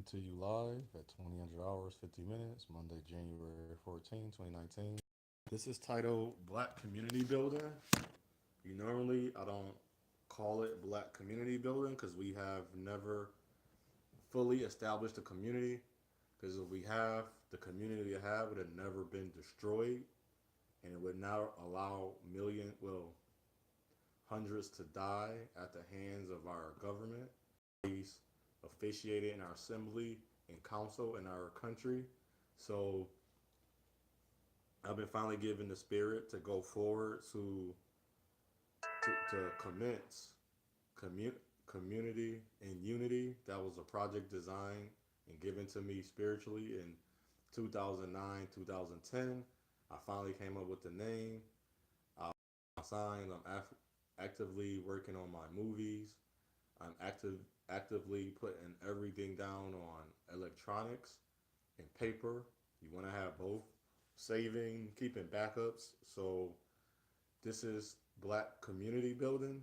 coming to you live at 2000 hours, 50 minutes, Monday, January 14, 2019. This is titled Black Community Building. Normally, I don't call it Black Community Building because we have never fully established a community. Because if we have, the community we have would have never been destroyed and it would now allow hundreds to die at the hands of our government. He's officiated in our assembly and council in our country. So I've been finally given the spirit to go forward to commence community and unity. That was a project designed and given to me spiritually in 2009, 2010. I finally came up with the name. I signed. Actively working on my movies. I'm actively putting everything down on electronics and paper. You want to have both, saving, keeping backups. So this is Black Community Building,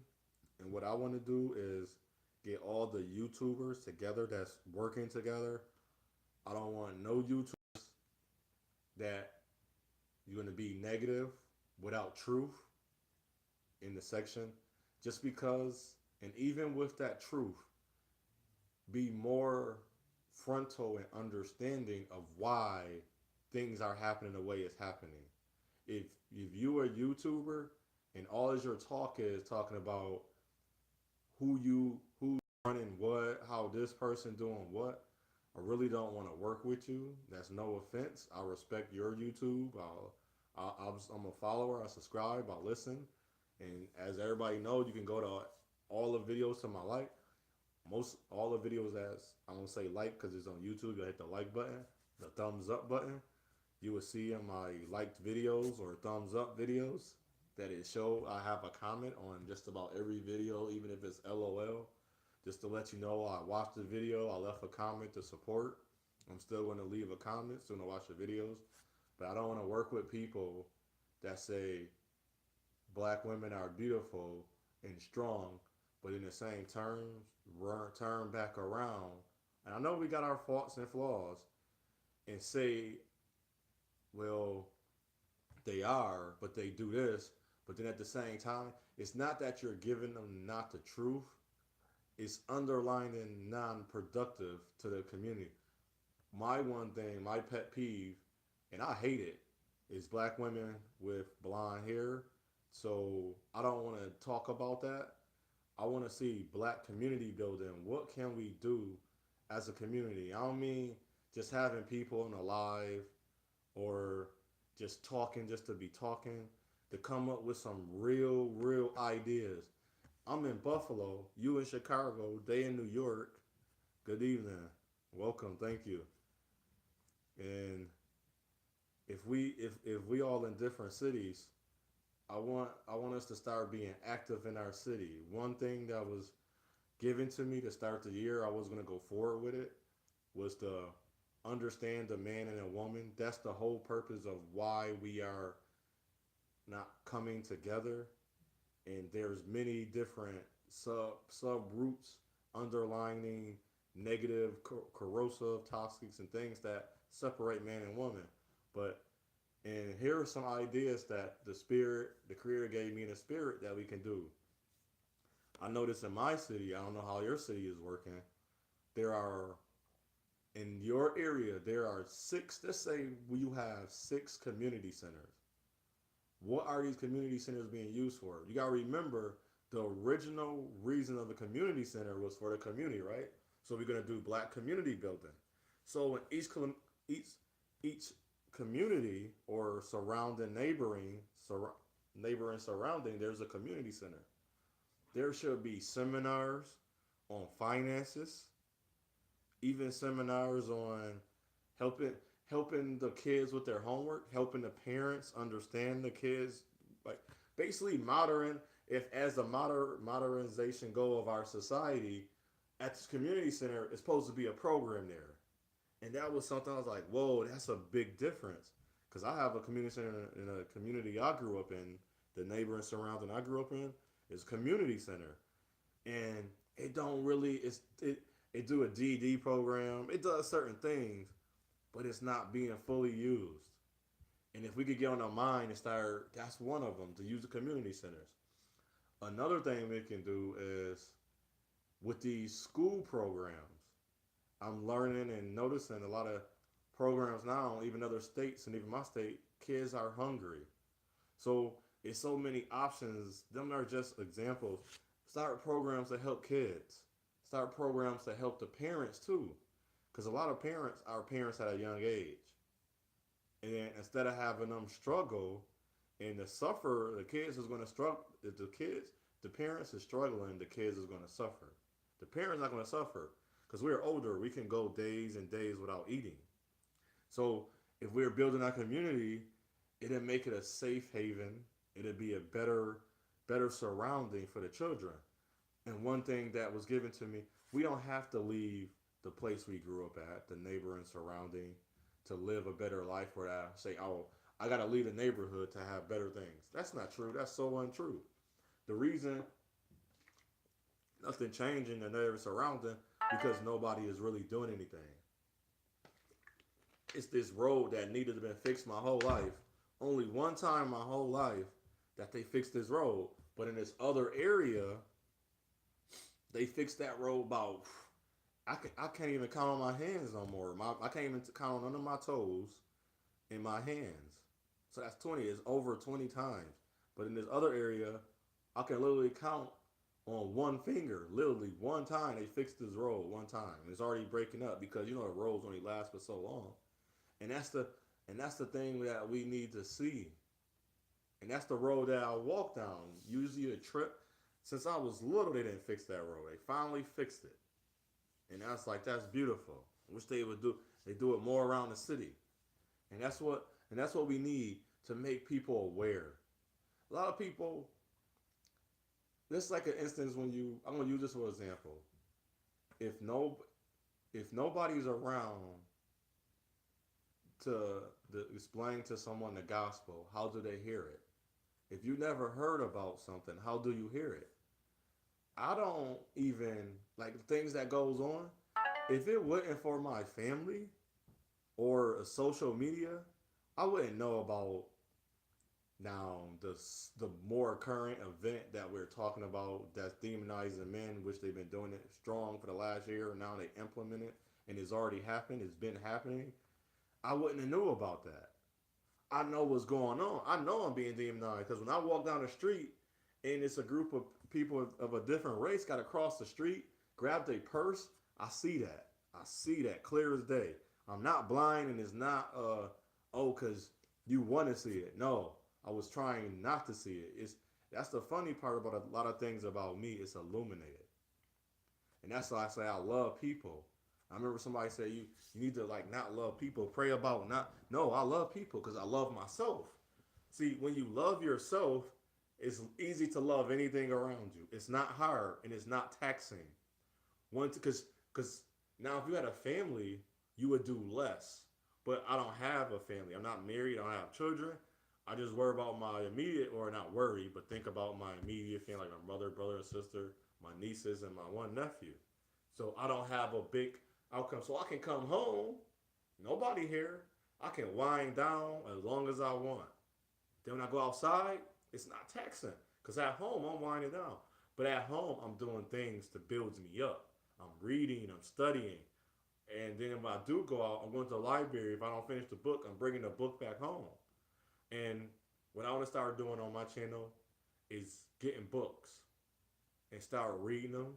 and what I want to do is get all the YouTubers together that's working together. I don't want no YouTubers that you're going to be negative without truth in the section, just because, and even with that truth, be more frontal and understanding of why things are happening the way it's happening. If you are a YouTuber and all of your talk is talking about who's running what, how this person doing what, I really don't want to work with you. That's no offense. I respect your YouTube. I'm a follower. I subscribe. I listen. And as everybody knows, you can go to all the videos to my like. Most all the videos as I don't say like because it's on YouTube. You hit the like button, the thumbs up button. You will see in my liked videos or thumbs up videos that it show I have a comment on just about every video, even if it's LOL. Just to let you know, I watched the video. I left a comment to support. I'm still going to leave a comment soon to watch the videos, but I don't want to work with people that say black women are beautiful and strong, but in the same terms, turn back around. And I know we got our faults and flaws and say, well, they are, but they do this. But then at the same time, it's not that you're giving them not the truth, it's underlining non productive to the community. My one thing, my pet peeve, and I hate it, is black women with blonde hair. So I don't want to talk about that. I want to see black community building. What can we do as a community? I don't mean just having people in a live or just talking just to be talking, to come up with some real ideas. I'm in Buffalo, you in Chicago, they in New York. Good evening. Welcome, thank you. And if we all in different cities, I want us to start being active in our city. One thing that was given to me to start the year, I was gonna go forward with it, was to understand a man and a woman. That's the whole purpose of why we are not coming together. And there's many different sub roots underlining negative, corrosive, toxics, and things that separate man and woman. But and here are some ideas that the creator gave me in the spirit that we can do. I noticed in my city, I don't know how your city is working. There are in your area, there are six. Let's say you have six community centers. What are these community centers being used for? You gotta remember the original reason of the community center was for the community, right? So we're gonna do black community building. So in each each community or neighboring surrounding, there's a community center. There should be seminars on finances, even seminars on helping helping the kids with their homework, helping the parents understand the kids, like basically modern. If as the modernization goal of our society, at this community center, it's supposed to be a program there, and that was something I was like, whoa, that's a big difference. Because I have a community center in a community I grew up in, the neighboring surrounding I grew up in is a community center, and it don't really it's it. It do a GD program. It does certain things, but it's not being fully used. And if we could get on our mind and start, that's one of them, to use the community centers. Another thing we can do is with these school programs. I'm learning and noticing a lot of programs now, even other states and even my state, kids are hungry. So it's so many options. Them are just examples. Start programs to help kids. Start programs to help the parents too. Because a lot of parents are parents at a young age. And then instead of having them struggle and the suffer, the kids is going to struggle. If the parents is struggling, the kids is going to suffer. The parents not going to suffer because we're older. We can go days and days without eating. So if we're building our community, it'll make it a safe haven. It'll be a better surrounding for the children. And one thing that was given to me, we don't have to leave the place we grew up at, the neighboring surrounding, to live a better life where I say, oh, I got to leave the neighborhood to have better things. That's not true. That's so untrue. The reason nothing changing in the neighbor surrounding because nobody is really doing anything. It's this road that needed to be fixed my whole life. Only one time my whole life that they fixed this road. But in this other area, they fixed that road about I can't even count on my hands no more. I can't even count on none of my toes in my hands. So that's 20. It's over 20 times. But in this other area, I can literally count on one finger. Literally one time they fixed this road one time. And it's already breaking up because you know the roads only last for so long. And that's the thing that we need to see. And that's the road that I walk down. Usually a trip. Since I was little, they didn't fix that road. They finally fixed it. And I was like, that's beautiful. I wish they would do they do it more around the city. And that's what we need to make people aware. A lot of people, this like an instance when I'm gonna use this for an example. If no if nobody's around to explain to someone the gospel, how do they hear it? If you never heard about something, how do you hear it? I don't even like things that goes on. If it wasn't for my family or social media, I wouldn't know about now the more current event that we're talking about that's demonizing men, which they've been doing it strong for the last year. And now they implement it, and it's already happened. It's been happening. I wouldn't have knew about that. I know what's going on. I know I'm being demonized because when I walk down the street and it's a group of people of a different race got to cross the street, grab their purse, I see that. I see that clear as day. I'm not blind, and it's not because you want to see it. No, I was trying not to see it. It's That's the funny part about a lot of things about me. It's illuminated, and that's why I say I love people. I remember somebody said you need to like not love people, pray about not. No, I love people because I love myself. See, when you love yourself, it's easy to love anything around you. It's not hard and it's not taxing. Because now if you had a family, you would do less. But I don't have a family. I'm not married. I don't have children. I just worry about my immediate, or not worry, but think about my immediate family, like my mother, brother, and sister, my nieces, and my one nephew. So I don't have a big outcome. So I can come home, nobody here. I can wind down as long as I want. Then when I go outside, it's not taxing. Because at home, I'm winding down. But at home, I'm doing things to build me up. I'm reading, I'm studying. And then when I do go out, I'm going to the library. If I don't finish the book, I'm bringing the book back home. And what I want to start doing on my channel is getting books and start reading them.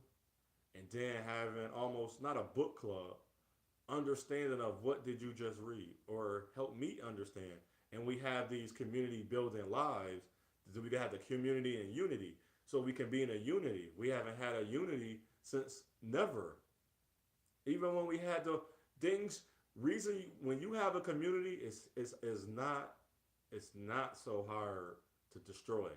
And then having almost not a book club, understanding of what did you just read or help me understand. And we have these community building lives. So we have the community and unity. So we can be in a unity. We haven't had a unity since never. Even when we had the things, reason when you have a community, it's not so hard to destroy.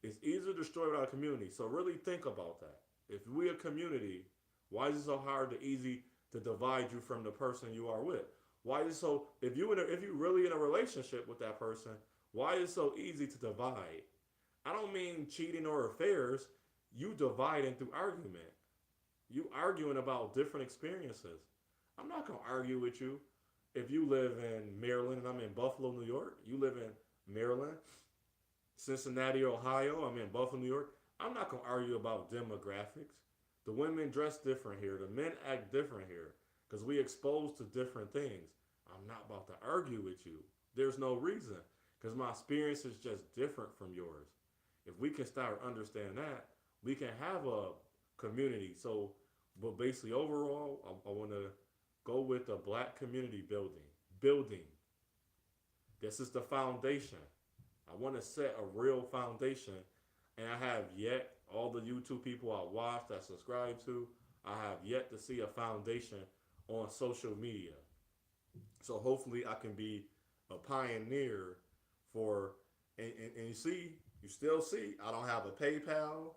It's easier to destroy without a community. So really think about that. If we a community, why is it so hard to easy to divide you from the person you are with? Why is it so if you really in a relationship with that person, why is it so easy to divide? I don't mean cheating or affairs. You dividing through argument. You arguing about different experiences. I'm not gonna argue with you if you live in Maryland and I'm in Buffalo, New York. You live in Maryland, Cincinnati, Ohio. I'm in Buffalo, New York. I'm not gonna argue about demographics. The women dress different here. The men act different here because we exposed to different things. I'm not about to argue with you. There's no reason because my experience is just different from yours. If we can start understanding that, we can have a community. So, but basically, overall, I want to go with the black community building. Building. This is the foundation. I want to set a real foundation, and I have yet all the YouTube people I watch that subscribe to. I have yet to see a foundation on social media. So hopefully, I can be a pioneer for. And you see, you still see, I don't have a PayPal.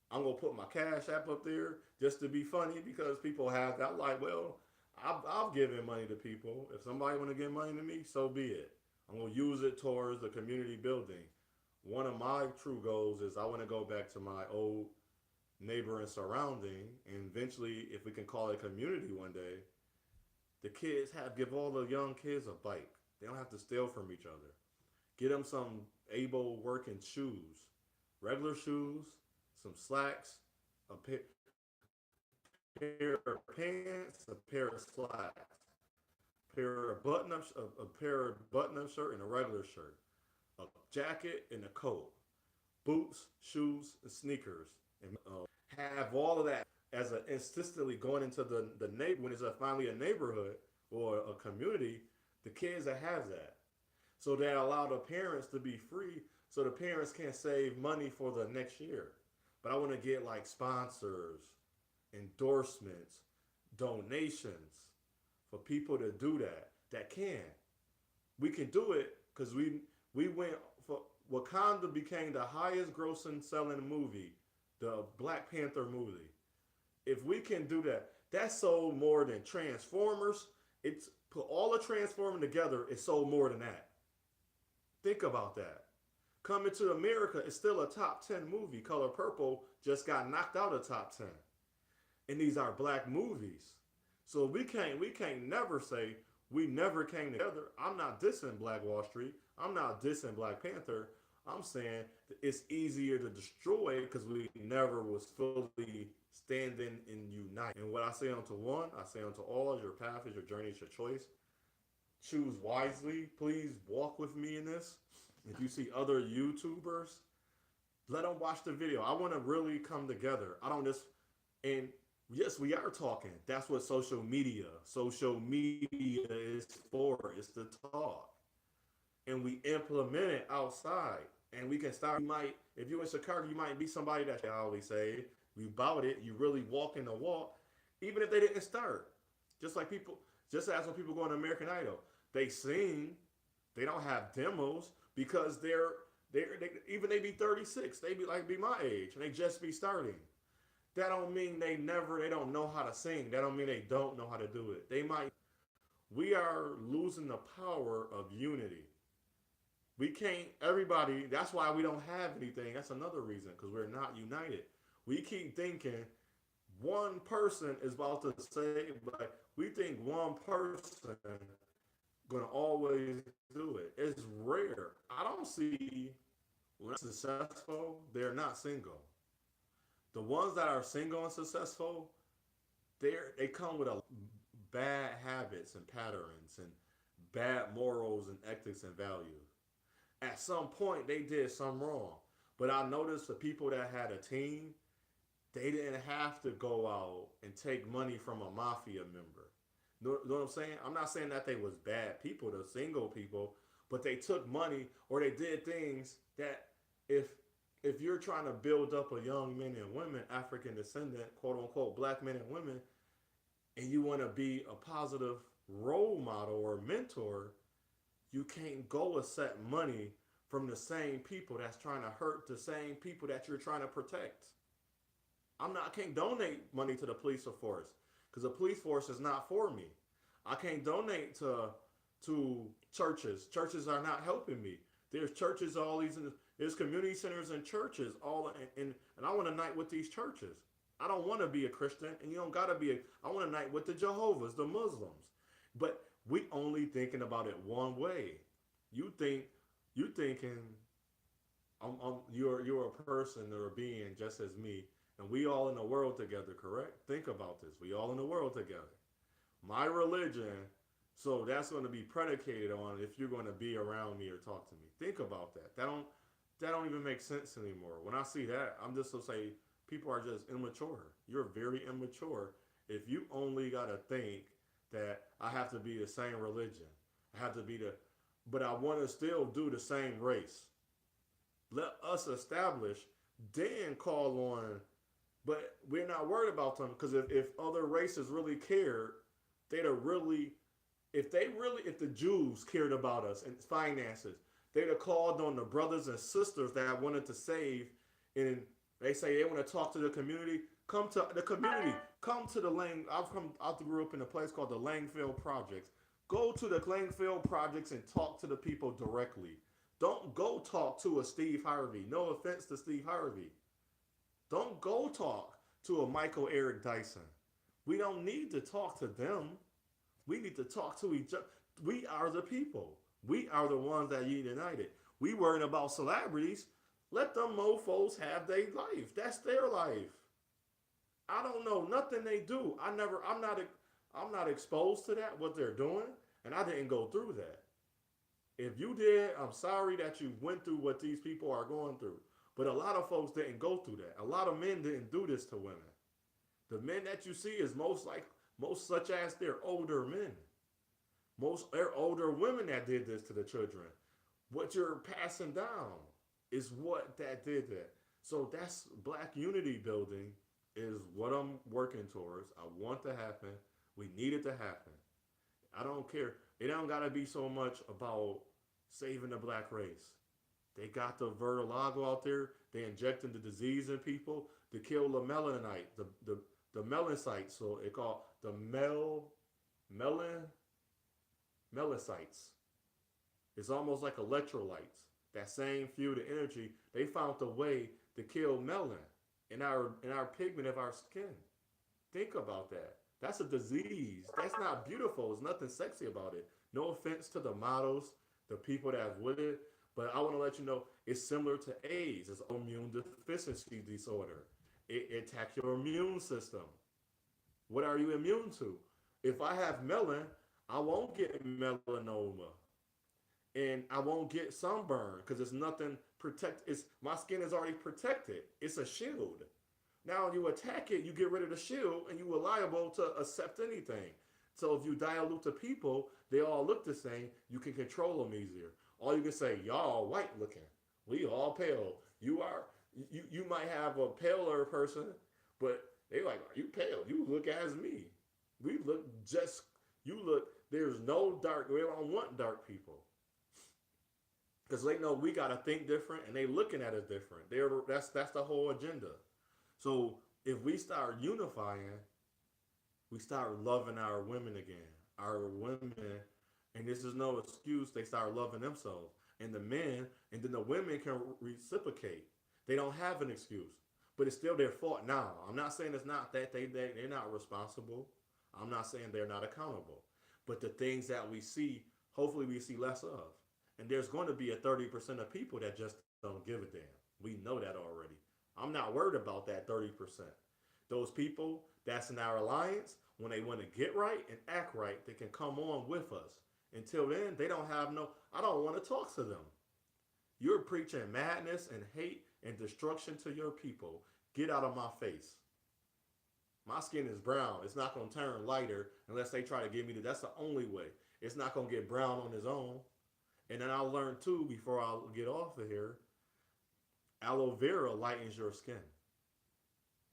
I'm gonna put my Cash App up there just to be funny because people have that. Like, well, I've given money to people. If somebody want to give money to me, so be it. I'm gonna use it towards the community building. One of my true goals is I want to go back to my old neighbor and surrounding, and eventually, if we can call it community one day, the kids have give all the young kids a bike. They don't have to steal from each other. Get them some able working shoes, regular shoes, some slacks, a pair of pants, a pair of slacks, a pair of button-up shirt and a regular shirt, a jacket and a coat, boots, shoes, and sneakers, and have all of that as a instantly going into the neighbor when it's finally a neighborhood or a community. The kids that have that, so they allow the parents to be free, so the parents can save money for the next year. But I want to get like sponsors, endorsements, donations for people to do that. That can. We can do it because we went for Wakanda became the highest grossing selling movie, the Black Panther movie. If we can do that, that sold more than Transformers. It's put all the Transformers together, it sold more than that. Think about that. Coming to America is still a top 10 movie. Color Purple just got knocked out of top 10. And these are black movies. So we can't never say we never came together. I'm not dissing Black Wall Street. I'm not dissing Black Panther. I'm saying it's easier to destroy because we never was fully standing and unite. And what I say unto one, I say unto all, your path is your journey, it's your choice. Choose wisely. Please walk with me in this. If you see other YouTubers, let them watch the video. I want to really come together. I don't just, and yes, we are talking. That's what social media is for. It's to talk. And we implement it outside. And we can start, you might, if you're in Chicago, you might be somebody that I always say, you bought it, you really walking the walk, even if they didn't start. Just like people, just as when people go on American Idol, they sing, they don't have demos because they even they be 36, they be my age, and they just be starting. That don't mean they don't know how to sing. That don't mean they don't know how to do it. They might. We are losing the power of unity. We can't. Everybody. That's why we don't have anything. That's another reason because we're not united. We keep thinking one person is about to say, but we think one person gonna always do it. It's rare. I don't see when they're successful, they're not single. The ones that are single and successful, they come with a bad habits and patterns and bad morals and ethics and values. At some point, they did something wrong. But I noticed the people that had a team, they didn't have to go out and take money from a mafia member. Know what I'm saying? I'm not saying that they was bad people, the single people, but they took money or they did things that if if you're trying to build up a young men and women, African descendant, quote unquote, black men and women, and you want to be a positive role model or mentor, you can't go accept money from the same people that's trying to hurt the same people that you're trying to protect. I can't donate money to the police force because the police force is not for me. I can't donate to churches. Churches are not helping me. There's churches all these there's community centers and churches all and I want to night with these churches. I don't want to be a Christian, and you don't gotta be a. I want to night with the Jehovah's, the Muslims, but we only thinking about it one way. You think you thinking you're a person or a being just as me, and we all in the world together. Correct? Think about this. We all in the world together. My religion, so that's going to be predicated on if you're going to be around me or talk to me. Think about that. That don't even make sense anymore. When I see that, I'm just to say people are just immature. You're very immature if you only got to think that I have to be the same religion. I have to be the, but I want to still do the same race. Let us establish, then call on. But we're not worried about them because if other races really cared, they'd have really, if the Jews cared about us and finances, they'd have called on the brothers and sisters that wanted to save. And they say they want to talk to the community. Come to the community. Come to the Lang. I grew up in a place called the Langfield Projects. Go to the Langfield Projects and talk to the people directly. Don't go talk to a Steve Harvey. No offense to Steve Harvey. Don't go talk to a Michael Eric Dyson. We don't need to talk to them. We need to talk to each other. We are the people. We are the ones that you united. We worrying about celebrities. Let them mofos have their life. That's their life. I don't know nothing they do. I'm not exposed to that what they're doing, and I didn't go through that. If you did, I'm sorry that you went through what these people are going through. But a lot of folks didn't go through that. A lot of men didn't do this to women. The men that you see is most such as they're older men. Most they're older women that did this to the children. What you're passing down is what that did that. So that's black unity building is what I'm working towards. I want to happen. We need it to happen. I don't care. It don't gotta be so much about saving the black race. They got the vertilago out there. They injecting the disease in people to kill the melanite, the melanocytes. So it called the melon melanocytes. It's almost like electrolytes. That same fuel, the energy. They found a way to kill melon in our pigment of our skin. Think about that. That's a disease. That's not beautiful. There's nothing sexy about it. No offense to the models, the people that's with it, but I want to let you know it's similar to AIDS. It's immune deficiency disorder. It attacks your immune system. What are you immune to? If I have melon, I won't get melanoma and I won't get sunburn because it's nothing protect. It's my skin is already protected. It's a shield. Now you attack it, you get rid of the shield, and you are liable to accept anything. So if you dilute the people, they all look the same. You can control them easier. All you can say, y'all white looking, we all pale. You might have a paler person, but they like, are you pale? You look as me. We look just. You look. There's no dark. We don't want dark people because they know we gotta think different, and they looking at us different. That's the whole agenda. So if we start unifying, we start loving our women again. Our women, and this is no excuse, they start loving themselves. And the men, and then the women can reciprocate. They don't have an excuse. But it's still their fault now. I'm not saying it's not that they're not responsible. I'm not saying they're not accountable. But the things that we see, hopefully we see less of. And there's going to be a 30% of people that just don't give a damn. We know that already. I'm not worried about that 30%. Those people that's in our alliance, when they want to get right and act right, they can come on with us. Until then, they don't have no, I don't want to talk to them. You're preaching madness and hate and destruction to your people. Get out of my face. My skin is brown. It's not going to turn lighter unless they try to give me the, that's the only way. It's not going to get brown on its own. And then I learned too, before I get off of here, aloe vera lightens your skin.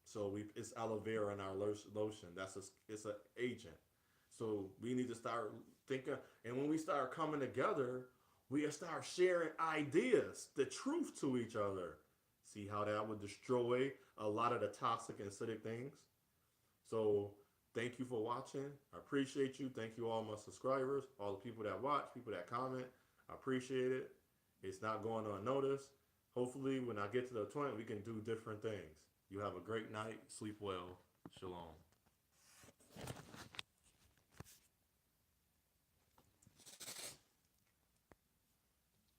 So it's aloe vera in our lotion. It's an agent. So we need to start thinking. And when we start coming together, we start sharing ideas, the truth to each other. See how that would destroy a lot of the toxic and acidic things. So thank you for watching. I appreciate you. Thank you all my subscribers, all the people that watch, people that comment. I appreciate it. It's not going unnoticed. Hopefully when I get to the 20, we can do different things. You have a great night. Sleep well. Shalom.